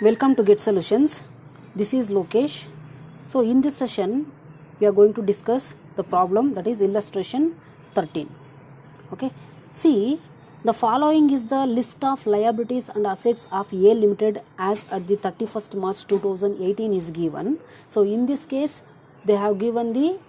Welcome to Get Solutions. This is Lokesh. So in this session we are going to discuss the problem, that is illustration 13. Okay. See, the following is the list of liabilities and assets of A Limited as at the 31st March 2018 is given. So in this case they have given the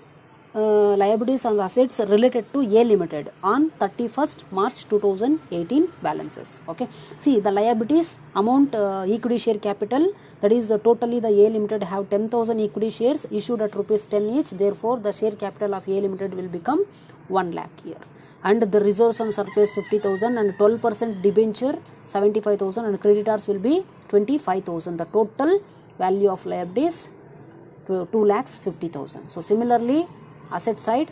liabilities and assets related to A Limited on 31st March 2018 balances. Okay. See, the liabilities amount, equity share capital, that is totally the A Limited have 10,000 equity shares issued at rupees 10 each. Therefore, the share capital of A Limited will become 1 lakh here. And the reserves on surplus 50,000 and 12% debenture 75,000 and creditors will be 25,000. The total value of liabilities 2,50,000. So similarly, asset side,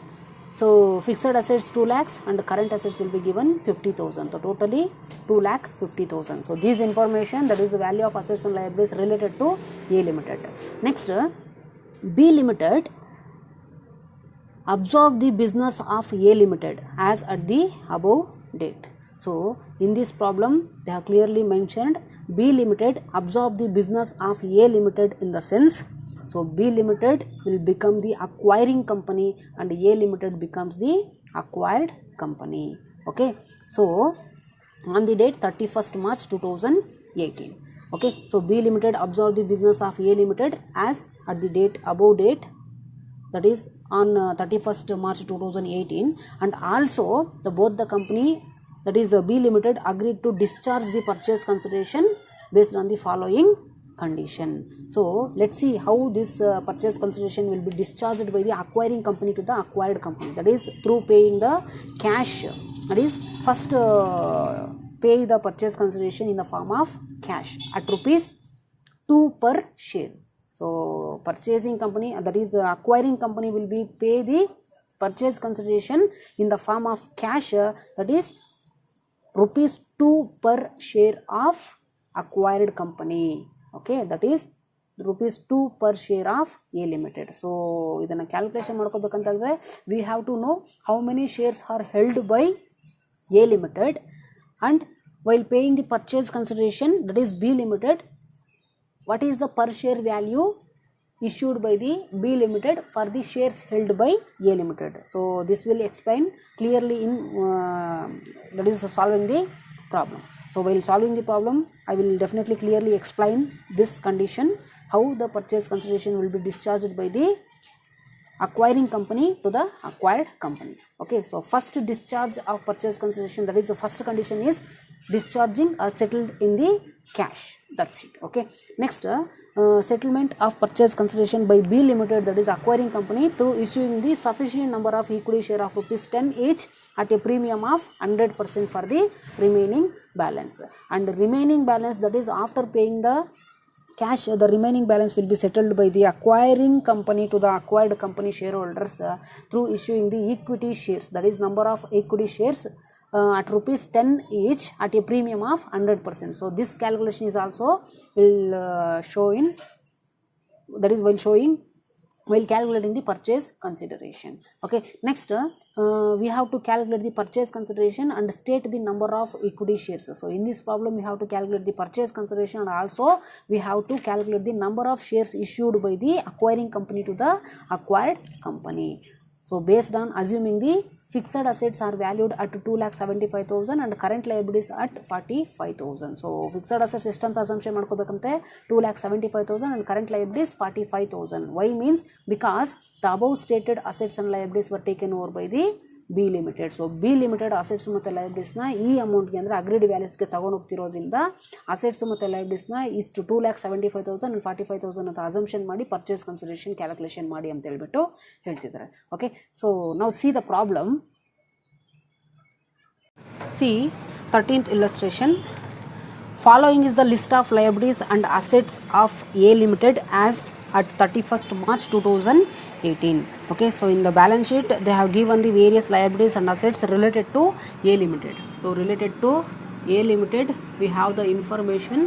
so fixed assets 2 lakhs and current assets will be given 50,000. So totally 2,50,000. So this information, that is the value of assets and liabilities related to A Limited. Next, B Limited absorb the business of A Limited as at the above date. So in this problem they have clearly mentioned B Limited absorb the business of A Limited in the sense, so B Limited will become the acquiring company and A Limited becomes the acquired company. Okay. So on the date 31st March 2018. Okay. So B Limited absorb the business of A Limited as at the date above date, that is on 31st March 2018, and also both the company, that is B Limited, agreed to discharge the purchase consideration based on the following condition. So let's see how this purchase consideration will be discharged by the acquiring company to the acquired company, that is through paying the cash. That is first pay the purchase consideration in the form of cash at rupees 2 per share. So purchasing company, that is acquiring company, will be pay the purchase consideration in the form of cash, that is rupees 2 per share of acquired company. Okay, that is rupees 2 per share of A Limited. So ಇದನ್ನ calculation ಮಾಡ್ಕೋಬೇಕಂತಂದ್ರೆ we have to know how many shares are held by A Limited, and while paying the purchase consideration, that is B Limited, what is the per share value issued by the B Limited for the shares held by A Limited. So this will explain clearly in that is solving the problem. So while solving the problem, I will definitely clearly explain this condition, how the purchase consideration will be discharged by the acquiring company to the acquired company. Okay, so first discharge of purchase consideration, that is the first condition is discharging or settled in the cash. That's it. Okay. Next, settlement of purchase consideration by B Limited, that is acquiring company, through issuing the sufficient number of equity share of rupees 10 each at a premium of 100% for the remaining balance. And remaining balance, that is after paying the cash, the remaining balance will be settled by the acquiring company to the acquired company shareholders through issuing the equity shares, that is number of equity shares at rupees 10 each at a premium of 100%. So this calculation is also will show in, that is while calculating the purchase consideration. Okay. Next, we have to calculate the purchase consideration and state the number of equity shares. So in this problem we have to calculate the purchase consideration and also we have to calculate the number of shares issued by the acquiring company to the acquired company. So based on assuming the fixed assets are valued at 2,75,000 and current liabilities at 45,000. So fixed assets ಎಷ್ಟಂತ assumption ಮಾಡ್ಕೋಬೇಕಂತೆ 2,75,000 and current liabilities 45,000. Why means because the above stated assets and liabilities were taken over by the B Limited. So B Limited assets ಮತ್ತು liabilities ನ ಈ amount ಗೆ ಅಂದ್ರೆ agreed values ಗೆ ತಗೊಂಡು ಹೋಗ್ತಿರೋದ್ರಿಂದ assets ಮತ್ತು liabilities ನ ಇಷ್ಟು 2,75,000 and 45,000 ಅಂತ assumption ಮಾಡಿ purchase consideration calculation ಮಾಡಿ ಅಂತ ಹೇಳ್ಬಿಟ್ಟು ಹೇಳ್ತಿದ್ದಾರೆ. Okay. So now see the problem. See 13th illustration. Following is the list of liabilities and assets of A Limited as at 31st March 2018. Okay, so in the balance sheet they have given the various liabilities and assets related to A Limited. So related to A Limited we have the information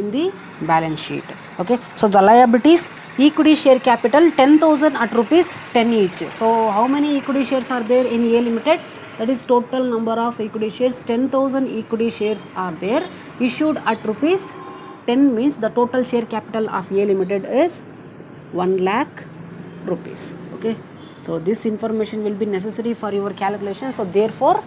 in the balance sheet. Okay, so the liabilities, equity share capital 10,000 at rupees 10 each. So how many equity shares are there in A Limited? That is total number of equity shares, 10,000 equity shares are there issued at rupees 10 means the total share capital of A Limited is 1 lakh rupees. Okay, so this information will be necessary for your calculation. So therefore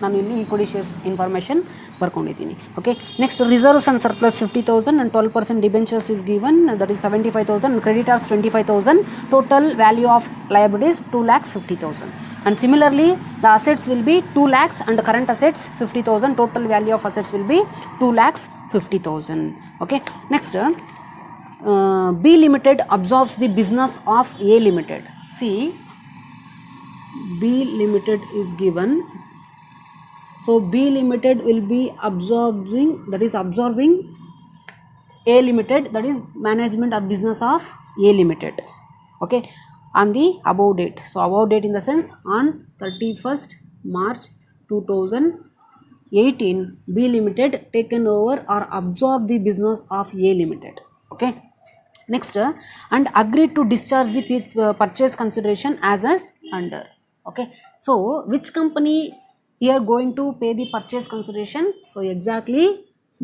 ನಾನು ಇಲ್ಲಿ equity shares information ಬರ್ಕೊಂಡಿದ್ದೀನಿ. Okay, next reserves and surplus 50,000 and 12% debentures is given, that is 75,000, creditors 25,000, total value of liabilities 2,50,000. And similarly the assets will be 2 lakhs and current assets 50,000, total value of assets will be 2,50,000. Okay, next B Limited absorbs the business of A Limited. See, B Limited is given. So B Limited will be absorbing A Limited, that is management or business of A Limited. Okay, on the above date. So above date in the sense on 31st March 2018, B Limited taken over or absorbed the business of A Limited. Okay, next and agreed to discharge the purchase consideration as under. Okay, so which company here going to pay the purchase consideration? So exactly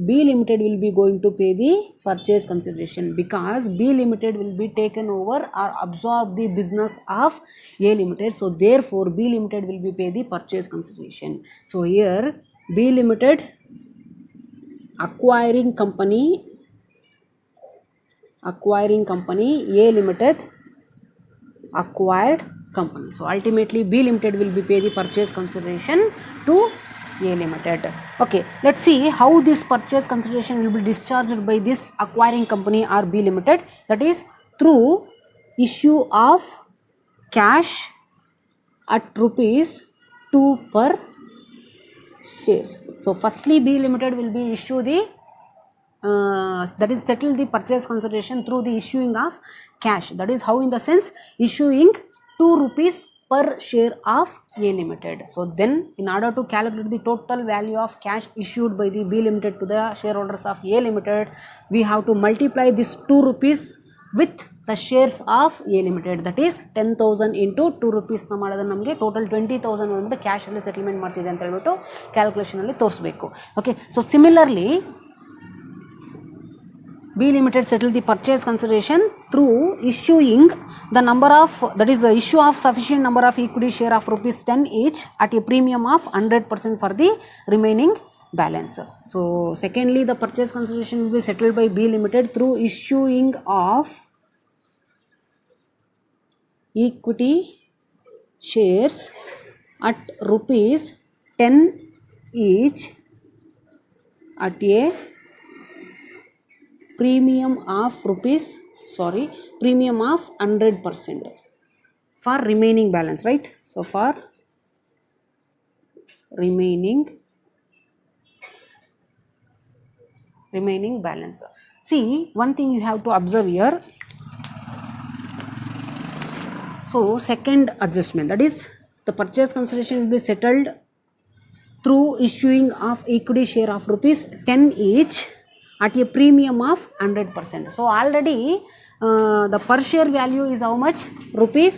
B Limited will be going to pay the purchase consideration, because B Limited will be taken over or absorb the business of A Limited. So therefore B Limited will be pay the purchase consideration. So here B Limited acquiring company, A Limited acquired company. So ultimately B Limited will be pay the purchase consideration to A Limited. Okay, let's see how this purchase consideration will be discharged by this acquiring company or B Limited. That is through issue of cash at rupees 2 per shares. So firstly B Limited will be issue the that is settle the purchase consideration through the issuing of cash. That is how, in the sense issuing 2 rupees per share of A Limited. So then in order to calculate the total value of cash issued by the B Limited to the shareholders of A Limited, we have to multiply this 2 rupees with the shares of A Limited, that is 10,000 into 2 rupees ನ ಮಾಡಿದ್ರೆ ನಮಗೆ total 20,000 ಬಂದ್ಬಿಟ್ಟು cash ಅಲ್ಲಿ settlement ಮಾಡ್ತಿದೆ ಅಂತ ಹೇಳ್ಬಿಟ್ಟು calculation ಅಲ್ಲಿ ತೋರಿಸಬೇಕು. Okay, so similarly B Limited settle the purchase consideration through issuing the number of, that is the issue of sufficient number of equity share of rupees 10 each at a premium of 100% for the remaining balance. So secondly the purchase consideration will be settled by B Limited through issuing of equity shares at rupees 10 each at a premium of 100% for remaining balance, right? So for remaining balance. See, one thing you have to observe here. So second adjustment, that is the purchase consideration will be settled through issuing of equity share of rupees 10 each at a premium of 100%. So already the per share value is how much? Rupees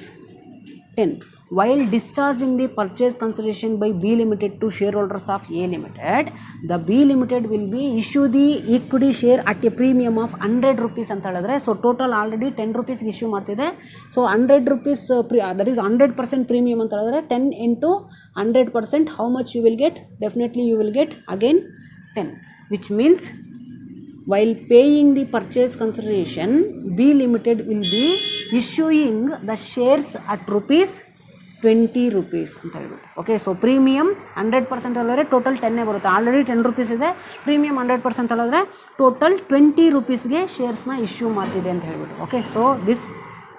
10. While discharging the purchase consideration by B Limited to shareholders of A Limited, the B Limited will be issue the equity share at a premium of 100 rupees ಅಂತ ಹೇಳಿದ್ರೆ, so total already 10 rupees issue ಮಾಡ್ತಿದೆ. So 100 rupees that is 100% premium ಅಂತ ಹೇಳಿದ್ರೆ 10 into 100%, how much you will get? Definitely you will get again 10, which means while paying the purchase consideration, B Limited will be issuing the shares at rupees 20 rupees ಅಂತ ಹೇಳ್ಬಿಟ್ಟು. Okay, so premium 100% ಅಲ್ಲಿದ್ರೆ total 10 ಬರುತ್ತೆ. Already 10 rupees ಇದೆ, premium 100% ಅಲ್ಲಿದ್ರೆ total 20 rupeesಗೆ ಶೇರ್ಸ್ನ issue ಮಾಡ್ತಿದೆ ಅಂತ ಹೇಳ್ಬಿಟ್ಟು. Okay, so this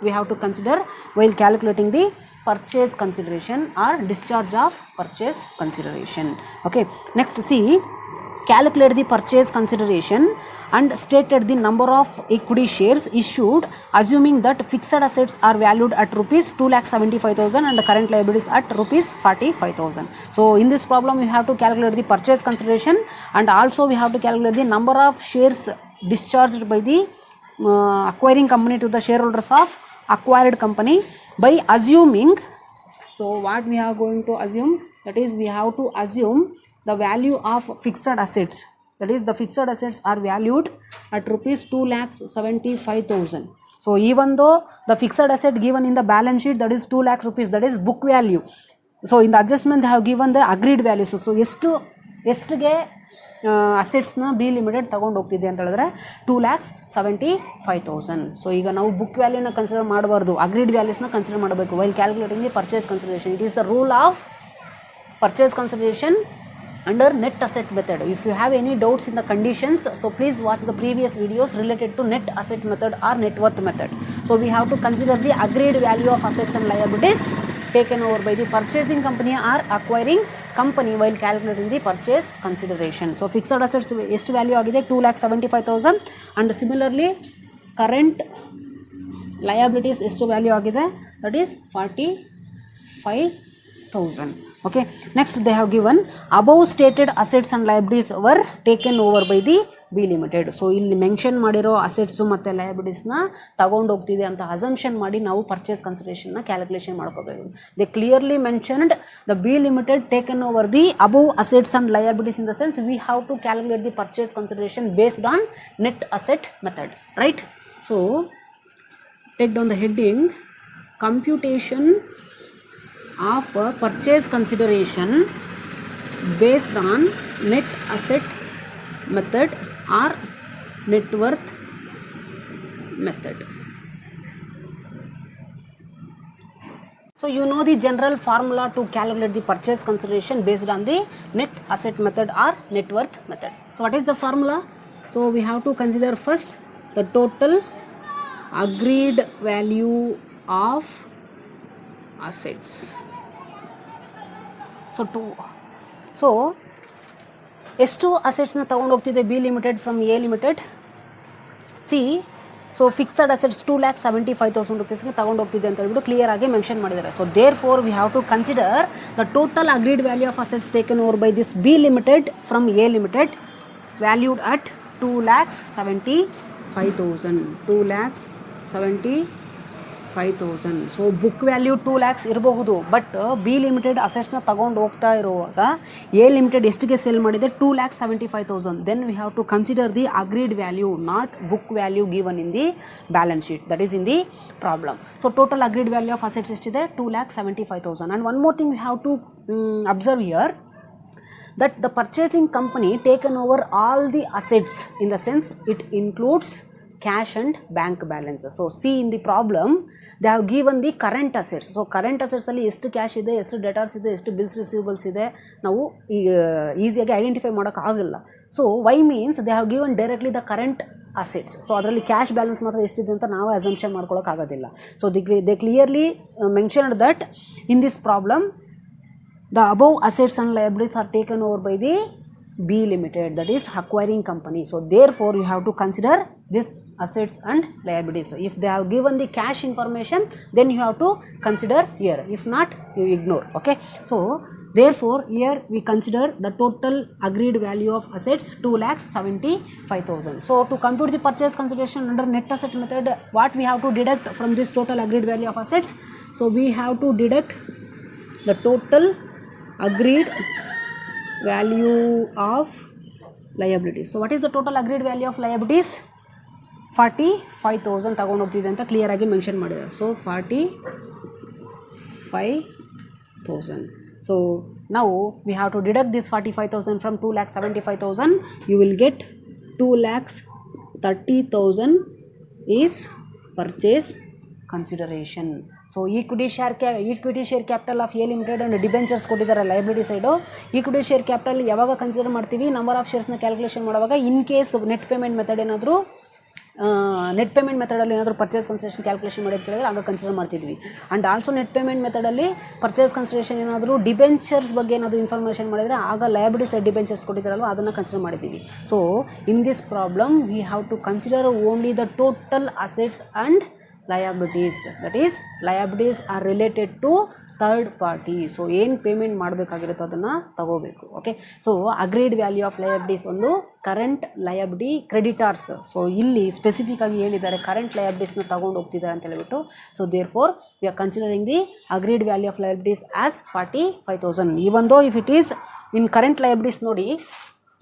we have to consider while calculating the purchase consideration or discharge of purchase consideration. Okay, next see, calculate the purchase consideration and stated the number of equity shares issued, assuming that fixed assets are valued at rupees 2,75,000 and current liabilities at rupees 45,000. So in this problem we have to calculate the purchase consideration and also we have to calculate the number of shares discharged by the acquiring company to the shareholders of acquired company by assuming. So what we are going to assume, that is we have to assume the value of fixed assets that is the fixed assets are valued at rupees 2,75,000. So even though the fixed asset given in the balance sheet, that is 2 lakh rupees, that is book value. So in the adjustment they have given the agreed value. So ಎಷ್ಟಿಗೆ ಅಸೆಟ್ಸ್ನ B limited ತೊಗೊಂಡು ಹೋಗ್ತಿದೆ ಅಂತ ಹೇಳಿದ್ರೆ 2,75,000. So ಈಗ ನಾವು book ವ್ಯಾಲ್ಯೂನ consider ಮಾಡಬಾರ್ದು, ಅಗ್ರೀಡ್ ವ್ಯಾಲ್ಯೂಸ್ನ ಕನ್ಸಿಡರ್ ಮಾಡಬೇಕು while calculating the purchase consideration. It is the rule of purchase consideration under net asset method. If you have any doubts in the conditions, so please watch the previous videos related to net asset method or net worth method. So we have to consider the agreed value of assets and liabilities taken over by the purchasing company or acquiring company while calculating the purchase consideration. So fixed assets ಎಷ್ಟು value ಆಗಿದೆ 2,75,000 and similarly current liabilities ಎಷ್ಟು value ಆಗಿದೆ, that is 45,000. Okay, next they have given above stated assets and liabilities were taken over by the B limited. So ಇಲ್ಲಿ mention ಮಾಡಿರೋ assets ಮತ್ತು ಲಯಬಿಲಿಟೀಸ್ನ ತಗೊಂಡು ಹೋಗ್ತಿದೆ ಅಂತ ಅಸಂಪ್ಷನ್ ಮಾಡಿ ನಾವು ಪರ್ಚೇಸ್ ಕನ್ಸಿಡರೇಷನ್ನ ಕ್ಯಾಲ್ಕುಲೇಷನ್ ಮಾಡ್ಕೋಬೇಕು. They clearly mentioned the B limited taken over the above assets and liabilities in the sense we have to calculate the purchase consideration based on net asset method, right? So take down the heading computation of purchase consideration based on net asset method or net worth method. So you know the general formula to calculate the purchase consideration based on the net asset method or net worth method. So what is the formula? So we have to consider first the total agreed value of assets. So ಎಷ್ಟು ಅಸೆಟ್ಸ್ನ ತೊಗೊಂಡು ಹೋಗ್ತಿದೆ B limited from A limited? C, so fixed assets 2,75,000 rupeesಗೆ ತೊಗೊಂಡು ಹೋಗ್ತಿದೆ ಅಂತ ಹೇಳ್ಬಿಟ್ಟು clear ಆಗಿ ಮೆನ್ಷನ್ ಮಾಡಿದ್ದಾರೆ. So therefore we have to consider the total agreed value of assets taken over by this B limited from A limited valued at 2,75,000. 2,75,000. So book value 2 lakhs ಇರಬಹುದು, but B limited ಅಸೆಟ್ಸ್ನ ತಗೊಂಡು ಹೋಗ್ತಾ ಇರುವಾಗ A limited ಎಷ್ಟಿಗೆ sale ಮಾಡಿದೆ 2,75,000. Then V have to consider the agreed value, not book value given in the balance sheet, that is in the problem. So total agreed value of assets ಎಷ್ಟಿದೆ 2,75,000. And one more thing we have to observe here that the purchasing company taken over all the assets in the sense it includes cash and bank balances. So see in the problem they have given the current assets. So current assets ಅಲ್ಲಿ ಎಷ್ಟು cash ಇದೆ, ಎಷ್ಟು ಡೆಟಾರ್ಸ್ ಇದೆ, ಎಷ್ಟು bills receivables ಇದೆ ನಾವು ಈಸಿಯಾಗಿ identify ಮಾಡೋಕ್ಕಾಗಲ್ಲ. So why means they have given directly the current assets. So ಅದರಲ್ಲಿ ಕ್ಯಾಶ್ ಬ್ಯಾಲೆನ್ಸ್ ಮಾತ್ರ ಎಷ್ಟಿದೆ ಅಂತ ನಾವು ಅಸಂಪ್ಷನ್ ಮಾಡ್ಕೊಳ್ಳೋಕ್ಕಾಗೋದಿಲ್ಲ. So they clearly mentioned that in this problem the above assets and liabilities are taken over by the B Limited, that is acquiring company. So therefore you have to consider this assets and liabilities. If they have given the cash information, then you have to consider here. If not, you ignore. Okay. So therefore here we consider the total agreed value of assets 2,75,000. So to compute the purchase consideration under net asset method, what we have to deduct from this total agreed value of assets? So we have to deduct the total agreed value of liabilities. So what is the total agreed value of liabilities? 45,000 ತಗೊಂಡು ಹೋಗ್ತಿದೆ ಅಂತ clear ಆಗಿ mention ಮಾಡಿದ್ದಾರೆ. So 45,000. So now we have to deduct this 45,000 from 2,75,000. You will get 2,30,000 is purchase consideration. So equity share capital of A limited and debentures ಕೊಟ್ಟಿದ್ದಾರೆ liability side. Equity share capital ಯಾವಾಗ consider ಮಾಡ್ತೀವಿ, number of ಶೇರ್ಸ್ನ calculation ಮಾಡುವಾಗ in case net payment method ಏನಾದರೂ net payment ಮೆಥಡಲ್ಲಿ ಏನಾದರೂ purchase consideration calculation ಮಾಡಿ ಕೇಳಿದ್ರೆ ಆಗ ಕನ್ಸಿಡರ್ ಮಾಡ್ತಿದ್ವಿ. ಆ್ಯಂಡ್ ಆಲ್ಸೋ ನೆಟ್ ಪೇಮೆಂಟ್ ಮೆಥಡಲ್ಲಿ ಪರ್ಚೇಸ್ ಕನ್ಸಿಡರೇಷನ್ ಏನಾದರೂ ಡಿಬೆಂಚರ್ಸ್ ಬಗ್ಗೆ ಏನಾದರೂ ಇನ್ಫಾರ್ಮೇಷನ್ ಮಾಡಿದರೆ ಆಗ ಲಯಬಿಲಿಟಿ ಸೈಡ್ ಡಿಬೆಂಚರ್ಸ್ ಕೊಟ್ಟಿದ್ದಾರಲ್ವ ಅದನ್ನು ಕನ್ಸಿಡರ್ ಮಾಡಿದ್ದೀವಿ. So in this problem we have to consider only the total assets and liabilities, that is liabilities are related to third party. So ಏನು payment ಮಾಡಬೇಕಾಗಿರುತ್ತೋ ಅದನ್ನು ತಗೋಬೇಕು. Okay. So agreed value of liabilities ಒಂದು current liability creditors. So ಇಲ್ಲಿ specific ಆಗಿ ಏನಿದ್ದಾರೆ current ಲಯಬಿಲಿಟೀಸ್ನ ತಗೊಂಡು ಹೋಗ್ತಿದ್ದಾರೆ ಅಂತ ಹೇಳ್ಬಿಟ್ಟು. So therefore we are considering the agreed value of liabilities as 45,000. Even though if it is in current liabilities ನೋಡಿ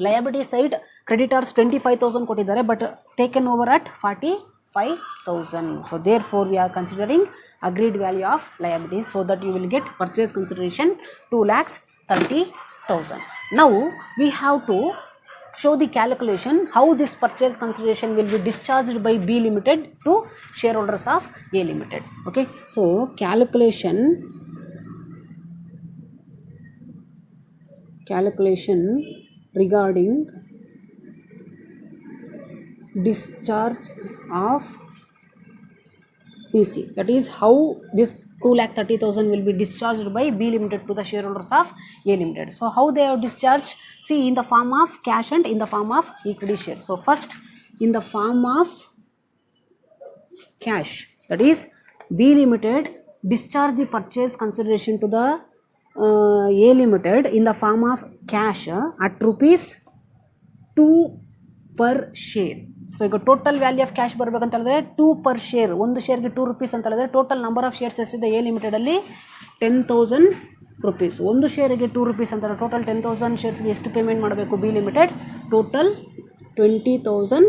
liability side creditors 25,000 ಕೊಟ್ಟಿದ್ದಾರೆ, but taken over at 45,000. So therefore we are considering agreed value of liabilities, so that you will get purchase consideration 2,30,000. Now we have to show the calculation how this purchase consideration will be discharged by B Limited to shareholders of A Limited. Okay, so calculation regarding discharge of PC, that is how this 2,30,000 will be discharged by B Limited to the shareholders of A Limited. So how they are discharged? See, in the form of cash and in the form of equity shares. So first, in the form of cash, that is B Limited discharge the purchase consideration to the A Limited in the form of cash at rupees 2 per share. So ಈಗ total value of cash ಬರಬೇಕಂತ ಹೇಳಿದ್ರೆ 2 per share, ಒಂದು ಶೇರ್ಗೆ 2 rupees ಅಂತ ಹೇಳಿದ್ರೆ total number of shares ಎಷ್ಟಿದೆ A ಲಿಮಿಟೆಡಲ್ಲಿ 10,000 rupees. ಒಂದು ಶೇರಿಗೆ 2 rupees ಅಂತ ಹೇಳಿದ್ರೆ ಟೋಟಲ್ 10,000 ಶೇರ್ಸ್ಗೆ ಎಷ್ಟು ಪೇಮೆಂಟ್ ಮಾಡಬೇಕು ಬಿ ಲಿಮಿಟೆಡ್? ಟೋಟಲ್ 20,000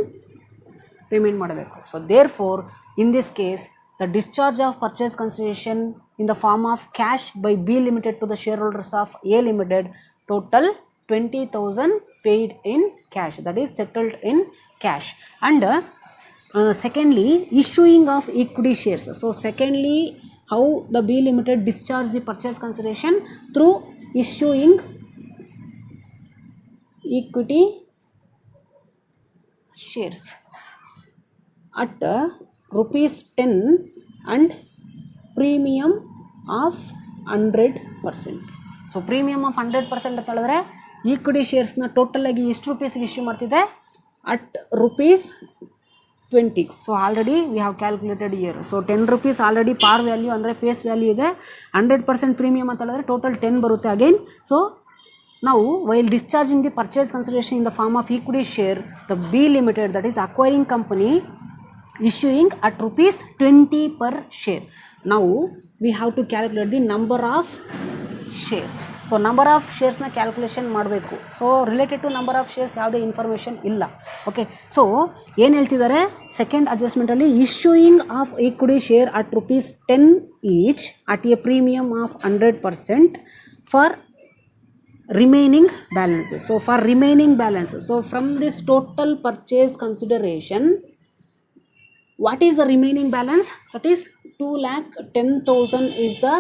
ಪೇಮೆಂಟ್ ಮಾಡಬೇಕು. So therefore in this case the discharge of purchase consideration in the form of cash by B Limited to the shareholders of A Limited, total 20,000 paid in cash, that is settled in cash. And secondly, issuing of equity shares. So secondly, how the B Limited discharge the purchase consideration? Through issuing equity shares at rupees 10 and premium of 100%. So premium of 100% ಅಂತ ಹೇಳಿದ್ರೆ equity ಶೇರ್ಸ್ನ total ಆಗಿ ಎಷ್ಟು ರೂಪೀಸ್ಗೆ issue ಮಾಡ್ತಿದೆ? At rupees 20. So already we have calculated here. So 10 rupees already par value ಅಂದರೆ face value ಇದೆ. 100% premium ಅಂತ ಹೇಳಿದ್ರೆ ಟೋಟಲ್ 10 ಬರುತ್ತೆ ಅಗೈನ್. ಸೊ ನಾವು while discharging the purchase consideration in the form of equity share, the B limited, that is acquiring company, issuing at rupees 20 per share. Now we have to calculate the number of share. So number of shares na calculation ಮಾಡಬೇಕು. So related to number of shares ಯಾವುದೇ information ಇಲ್ಲ. Okay, so ಏನು ಹೇಳ್ತಿದ್ದಾರೆ second ಅಡ್ಜಸ್ಟ್ಮೆಂಟಲ್ಲಿ, issuing of equity share at rupees 10 each at a premium of 100% for remaining balances. So for remaining balances, so from this total purchase consideration, what is the remaining balance? That is 2,10,000 is the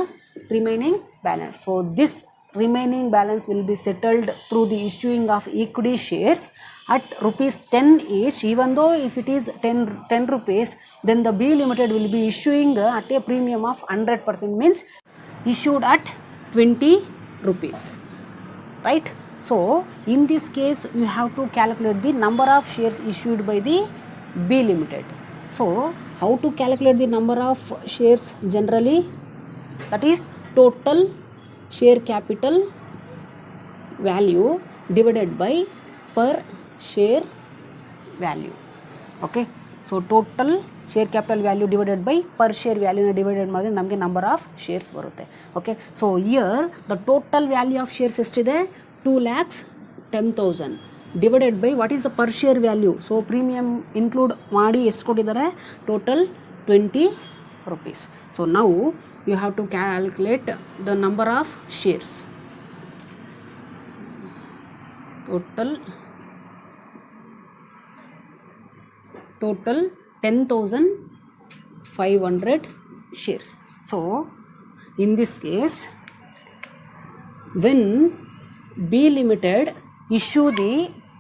remaining balance. So this remaining balance will be settled through the issuing of equity shares at rupees 10 each. Even though if it is 10 rupees, then the B Limited will be issuing at a premium of 100%, means issued at 20 rupees. Right? So in this case you have to calculate the number of shares issued by the B Limited. So how to calculate the number of shares generally? That is total share capital value divided by per share value. Okay, so total share capital value divided by per share value divided ಮಾಡಿದ್ರೆ ನಮಗೆ number of shares ಬರುತ್ತೆ. Okay, so here the total value of shares ಎಷ್ಟಿದೆ? 2,10,000 divided by what is the per share value. So premium include ಮಾಡಿ ಎಷ್ಟು ಕೊಟ್ಟಿದ್ದಾರೆ? Total 20 rupees. So now you have to calculate the number of shares. Total 10,500 shares. So in this case, when B Limited issue the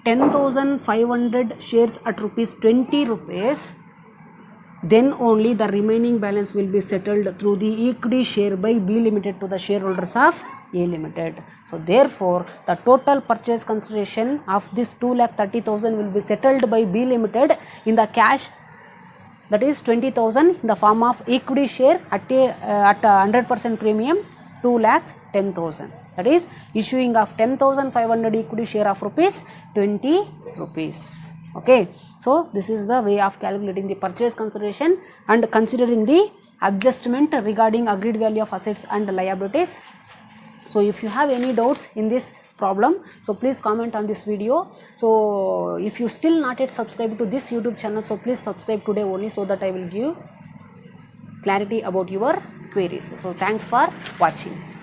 10,500 shares at rupees 20 rupees, then only the remaining balance will be settled through the equity share by B Limited to the shareholders of A Limited. So therefore the total purchase consideration of this 2,30,000 will be settled by B Limited in the cash, that is 20,000, in the form of equity share at a 100% premium 2,10,000. That is issuing of 10,500 equity share of rupees 20 rupees. Okay, so this is the way of calculating the purchase consideration and considering the adjustment regarding agreed value of assets and liabilities. So if you have any doubts in this problem. So please comment on this video. So if you still not yet subscribed to this YouTube channel, so please subscribe today only, so that I will give clarity about your queries. So thanks for watching.